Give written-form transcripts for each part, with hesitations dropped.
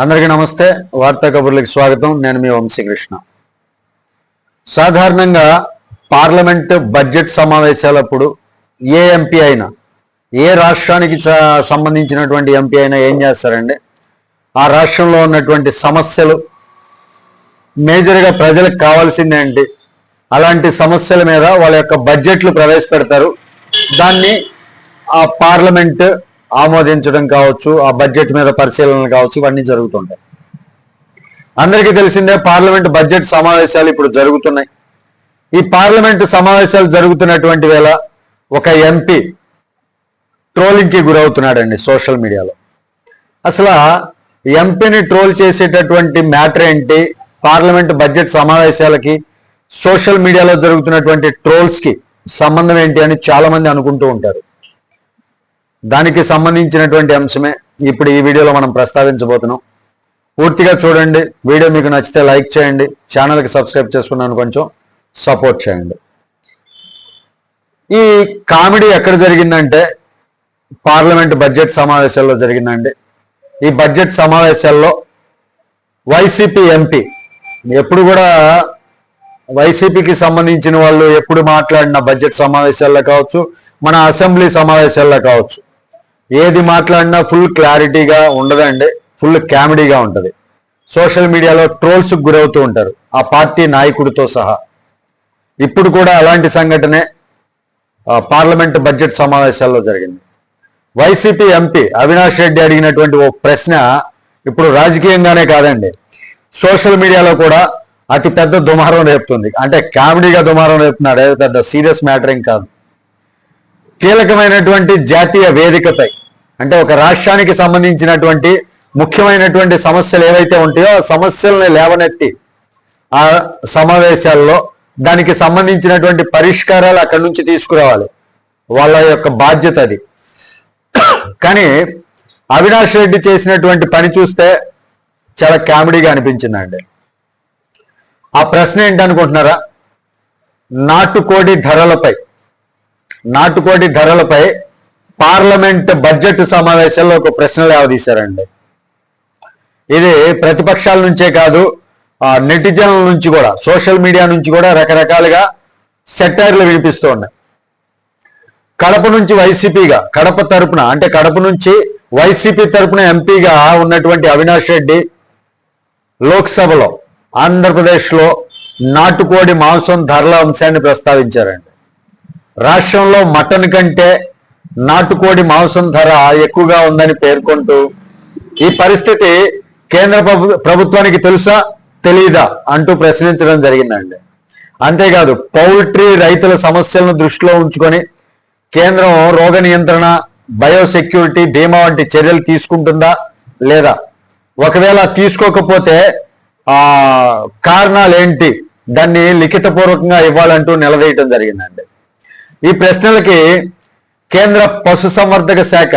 అందరికీ నమస్తే. వార్తా కబుర్లకు స్వాగతం. నేను మీ వంశీకృష్ణ. సాధారణంగా పార్లమెంట్ బడ్జెట్ సమావేశాలప్పుడు ఏ ఎంపీ అయినా, ఏ రాష్ట్రానికి సంబంధించినటువంటి ఎంపీ అయినా ఏం చేస్తారండి, ఆ రాష్ట్రంలో ఉన్నటువంటి సమస్యలు మేజర్గా ప్రజలకు కావాల్సింది ఏంటి, అలాంటి సమస్యల మీద వాళ్ళ యొక్క బడ్జెట్లు ప్రవేశపెడతారు. దాన్ని ఆ పార్లమెంట్ ఆమోదించడం కావచ్చు, ఆ బడ్జెట్ మీద పరిశీలనలు కావచ్చు, ఇవన్నీ జరుగుతుంటాయి. అందరికీ తెలిసిందే పార్లమెంట్ బడ్జెట్ సమావేశాలు ఇప్పుడు జరుగుతున్నాయి. ఈ పార్లమెంట్ సమావేశాలు జరుగుతున్నటువంటి వేళ ఒక ఎంపీ ట్రోలింగ్కి గురవుతున్నాడండి సోషల్ మీడియాలో. అసలు ఎంపీని ట్రోల్ చేసేటటువంటి మ్యాటర్ ఏంటి, పార్లమెంట్ బడ్జెట్ సమావేశాలకి సోషల్ మీడియాలో జరుగుతున్నటువంటి ట్రోల్స్కి సంబంధం ఏంటి అని చాలా మంది అనుకుంటూ ఉంటారు. దానికి సంబంధించినటువంటి అంశమే ఇప్పుడు ఈ వీడియోలో మనం ప్రస్తావించబోతున్నాం. పూర్తిగా చూడండి. వీడియో మీకు నచ్చితే లైక్ చేయండి, ఛానల్కి సబ్స్క్రైబ్ చేసుకున్నాను కొంచెం సపోర్ట్ చేయండి. ఈ కామెడీ ఎక్కడ జరిగిందంటే పార్లమెంట్ బడ్జెట్ సమావేశాల్లో జరిగిందండి. ఈ బడ్జెట్ సమావేశాల్లో వైసీపీ ఎంపీ, ఎప్పుడు కూడా వైసీపీకి సంబంధించిన వాళ్ళు ఎప్పుడు మాట్లాడిన బడ్జెట్ సమావేశాల్లో కావచ్చు, మన అసెంబ్లీ సమావేశాల్లో కావచ్చు, ఏది మాట్లాడినా ఫుల్ క్లారిటీగా ఉండదండి, ఫుల్ కామెడీగా ఉంటుంది. సోషల్ మీడియాలో ట్రోల్స్కి గురవుతూ ఉంటారు ఆ పార్టీ నాయకుడితో సహా. ఇప్పుడు కూడా అలాంటి సంఘటనే పార్లమెంట్ బడ్జెట్ సమావేశాల్లో జరిగింది. వైసీపీ ఎంపీ అవినాష్ రెడ్డి అడిగినటువంటి ఓ ప్రశ్న ఇప్పుడు రాజకీయంగానే కాదండి, సోషల్ మీడియాలో కూడా అతి పెద్ద దుమారం రేపుతుంది. అంటే కామెడీగా దుమారం రేపుతున్నాడు, ఏదో పెద్ద సీరియస్ మ్యాటర్ ఏం కాదు. కీలకమైనటువంటి జాతీయ వేదికపై, అంటే ఒక రాష్ట్రానికి సంబంధించినటువంటి ముఖ్యమైనటువంటి సమస్యలు ఏవైతే ఉంటాయో ఆ సమస్యల్ని లేవనెత్తి ఆ సమావేశాల్లో దానికి సంబంధించినటువంటి పరిష్కారాలు అక్కడి నుంచి తీసుకురావాలి, వాళ్ళ యొక్క బాధ్యత అది. కానీ అవినాష్ రెడ్డి చేసినటువంటి పని చూస్తే చాలా కామెడీగా అనిపించిందండి. ఆ ప్రశ్న ఏంటనుకుంటున్నారా? నాటుకోడి ధరలపై పార్లమెంట్ బడ్జెట్ సమావేశాల్లో ఒక ప్రశ్న లేవదీశారండి. ఇది ప్రతిపక్షాల నుంచే కాదు, నెటిజన్ల నుంచి కూడా, సోషల్ మీడియా నుంచి కూడా రకరకాలుగా సెటైర్లు వినిపిస్తూ ఉన్నాయి. కడప నుంచి వైసీపీగా, కడప తరపున, అంటే కడప నుంచి వైసీపీ తరపున ఎంపీగా ఉన్నటువంటి అవినాష్ రెడ్డి లోక్సభలో ఆంధ్రప్రదేశ్లో నాటుకోడి మాంసం ధరల అంశాన్ని ప్రస్తావించారండి. రాష్ట్రంలో మటన్ కంటే నాటుకోడి మాంసం ధర ఎక్కువగా ఉందని పేర్కొంటూ ఈ పరిస్థితి కేంద్ర ప్రభుత్వానికి తెలుసా తెలీదా అంటూ ప్రశ్నించడం జరిగిందండి. అంతేకాదు పౌల్ట్రీ రైతుల సమస్యలను దృష్టిలో ఉంచుకొని కేంద్రం రోగ నియంత్రణ, బయోసెక్యూరిటీ, బీమా వంటి చర్యలు తీసుకుంటుందా లేదా, ఒకవేళ తీసుకోకపోతే కారణాలు ఏంటి, దాన్ని లిఖితపూర్వకంగా ఇవ్వాలంటూ నిలదీయటం జరిగిందండి. ఈ ప్రశ్నలకి కేంద్ర పశుసంవర్ధక శాఖ,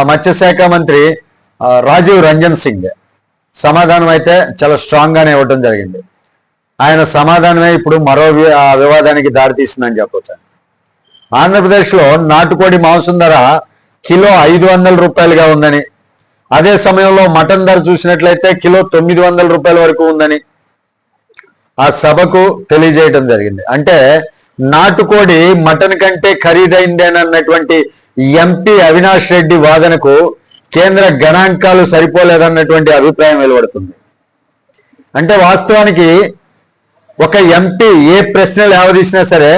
మత్స్యశాఖ మంత్రి రాజీవ్ రంజన్ సింగ్ సమాధానం అయితే చాలా స్ట్రాంగ్గానే ఇవ్వటం జరిగింది. ఆయన సమాధానమే ఇప్పుడు మరో వివాదానికి దారితీస్తుందని చెప్పొచ్చు. ఆంధ్రప్రదేశ్లో నాటుకోడి మాంసం ధర కిలో 500 రూపాయలుగా ఉందని, అదే సమయంలో మటన్ ధర చూసినట్లయితే కిలో 900 రూపాయల వరకు ఉందని ఆ సభకు తెలియజేయటం జరిగింది. అంటే నాటుకోడి మటన్ కంటే ఖరీదైందేనన్నటువంటి ఎంపీ అవినాష్ రెడ్డి వాదనకు కేంద్ర గణాంకాలు సరిపోలేదన్నటువంటి అభిప్రాయం వెలువడుతుంది. అంటే వాస్తవానికి ఒక ఎంపీ ఏ ప్రశ్న లేవదీసినా సరే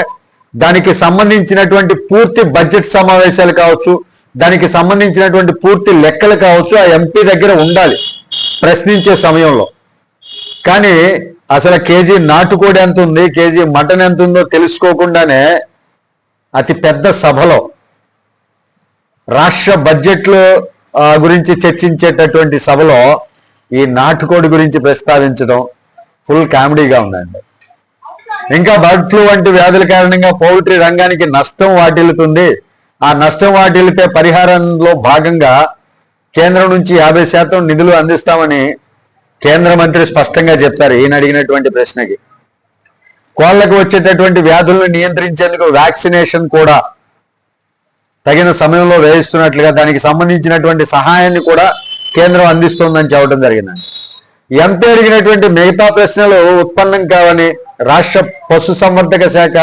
దానికి సంబంధించినటువంటి పూర్తి బడ్జెట్ సమావేశాలు కావచ్చు, దానికి సంబంధించినటువంటి పూర్తి లెక్కలు కావచ్చు ఆ ఎంపీ దగ్గర ఉండాలి ప్రశ్నించే సమయంలో. కానీ అసలు కేజీ నాటుకోడి ఎంత ఉంది, కేజీ మటన్ ఎంత ఉందో తెలుసుకోకుండానే అతి పెద్ద సభలో రాష్ట్ర బడ్జెట్లు గురించి చర్చించేటటువంటి సభలో ఈ నాటుకోడి గురించి ప్రస్తావించడం ఫుల్ కామెడీగా ఉందండి. ఇంకా బర్డ్ ఫ్లూ వంటి వ్యాధుల కారణంగా పౌల్ట్రీ రంగానికి నష్టం వాటిల్లుతుంది. ఆ నష్టం వాటిల్లితే పరిహారంలో భాగంగా కేంద్రం నుంచి 50% నిధులు అందిస్తామని కేంద్ర మంత్రి స్పష్టంగా చెప్పారు ఈయన అడిగినటువంటి ప్రశ్నకి. కోళ్లకు వచ్చేటటువంటి వ్యాధులను నియంత్రించేందుకు వ్యాక్సినేషన్ కూడా తగిన సమయంలో వేయిస్తున్నట్లుగా దానికి సంబంధించినటువంటి సహాయాన్ని కూడా కేంద్రం అందిస్తోందని చెప్పడం జరిగిందండి. ఎంపీ అడిగినటువంటి మిగతా ప్రశ్నలు ఉత్పన్నం కావని రాష్ట్ర పశుసంవర్ధక శాఖ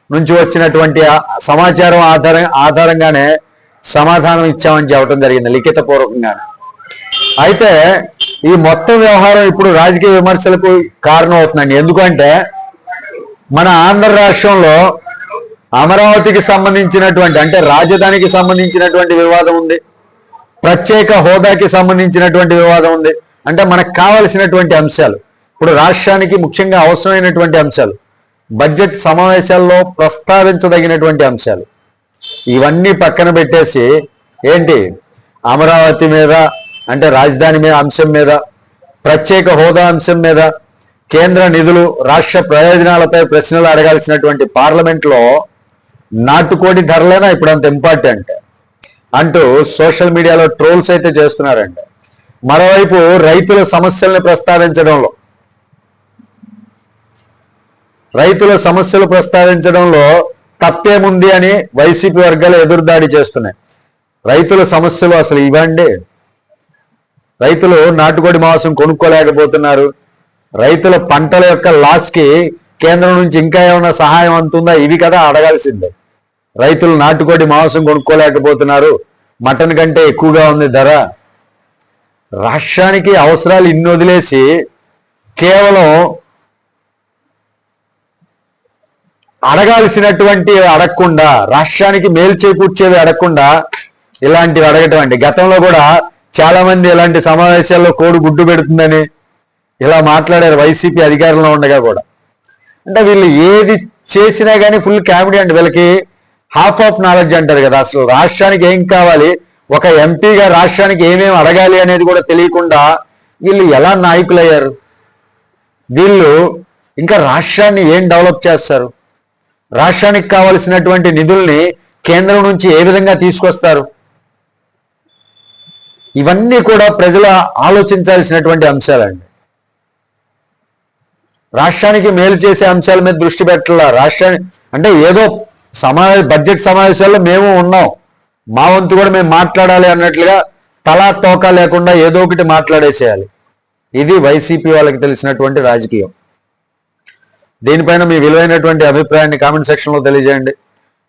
నుంచి వచ్చినటువంటి సమాచారం ఆధారంగానే సమాధానం ఇచ్చామని చెప్పడం జరిగింది లిఖితపూర్వకంగానే. అయితే ఈ మొత్తం వ్యవహారం ఇప్పుడు రాజకీయ విమర్శలకు కారణం అవుతుందండి. ఎందుకంటే మన ఆంధ్ర రాష్ట్రంలో అమరావతికి సంబంధించినటువంటి అంటే రాజధానికి సంబంధించినటువంటి వివాదం ఉంది, ప్రత్యేక హోదాకి సంబంధించినటువంటి వివాదం ఉంది. అంటే మనకు కావలసినటువంటి అంశాలు, ఇప్పుడు రాష్ట్రానికి ముఖ్యంగా అవసరమైనటువంటి అంశాలు, బడ్జెట్ సమావేశాల్లో ప్రస్తావించదగినటువంటి అంశాలు ఇవన్నీ పక్కన పెట్టేసి ఏంటి అమరావతి మీద అంటే రాజధాని మీద అంశం మీద, ప్రత్యేక హోదా అంశం మీద, కేంద్ర నిధులు రాష్ట్ర ప్రయోజనాలపై ప్రశ్నలు అడగాల్సినటువంటి పార్లమెంట్లో నాటుకోడి ధరలేనా ఇప్పుడు అంత ఇంపార్టెంట్ అంటూ సోషల్ మీడియాలో ట్రోల్స్ అయితే చేస్తున్నారంట. మరోవైపు రైతుల సమస్యల్ని ప్రస్తావించడంలో తప్పేముంది అని వైసీపీ వర్గాలు ఎదురుదాడి చేస్తున్నాయి. రైతుల సమస్యలు అసలు ఇవ్వండి, రైతులు నాటుకోడి మాంసం కొనుక్కోలేకపోతున్నారు, రైతుల పంటల యొక్క లాస్కి కేంద్రం నుంచి ఇంకా ఏమైనా సహాయం అందుతుందా, ఇవి కదా అడగాల్సిందే. రైతులు నాటుకోడి మాంసం కొనుక్కోలేకపోతున్నారు, మటన్ కంటే ఎక్కువగా ఉంది ధర. రాష్ట్రానికి అవసరాలు ఇన్ని వదిలేసి కేవలం అడగాల్సినటువంటి అడగకుండా, రాష్ట్రానికి మేలు చేకూర్చేవి అడగకుండా ఇలాంటివి అడగటం అండి. గతంలో కూడా చాలా మంది ఇలాంటి సమావేశాల్లో కోడి గుడ్డు పెడుతుందని ఇలా మాట్లాడారు వైసీపీ అధికారంలో ఉండగా కూడా. అంటే వీళ్ళు ఏది చేసినా కానీ ఫుల్ కామెడీ అండి. వీళ్ళకి హాఫ్ ఆఫ్ నాలెడ్జ్ అంటారు కదా, అసలు రాష్ట్రానికి ఏం కావాలి, ఒక ఎంపీగా రాష్ట్రానికి ఏమేమి అడగాలి అనేది కూడా తెలియకుండా వీళ్ళు ఎలా నాయకులయ్యారు? వీళ్ళు ఇంకా రాష్ట్రాన్ని ఏం డెవలప్ చేస్తారు? రాష్ట్రానికి కావలసినటువంటి నిధుల్ని కేంద్రం నుంచి ఏ విధంగా తీసుకొస్తారు? ఇవన్నీ కూడా ప్రజలు ఆలోచించాల్సినటువంటి అంశాలండి. రాష్ట్రానికి మేలు చేసే అంశాల మీద దృష్టి పెట్టాల. రాష్ట్రాన్ని అంటే ఏదో బడ్జెట్ సమావేశాల్లో మేము ఉన్నాం, మా వంతు కూడా మేము మాట్లాడాలి అన్నట్లుగా తలా తోక లేకుండా ఏదో ఒకటి మాట్లాడేసేయాలి. ఇది వైసీపీ వాళ్ళకి తెలిసినటువంటి రాజకీయం. దీనిపైన మీ విలువైనటువంటి అభిప్రాయాన్ని కామెంట్ సెక్షన్లో తెలియజేయండి.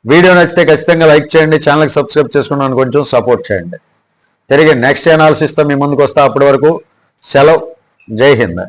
వీడియో నచ్చితే ఖచ్చితంగా లైక్ చేయండి, ఛానల్కి సబ్స్క్రైబ్ చేసుకున్నాను కొంచెం సపోర్ట్ చేయండి. తిరిగి నెక్స్ట్ అనాలిసిస్తో మీ ముందుకు వస్తా. అప్పటి వరకు సెలవు. జై హింద్.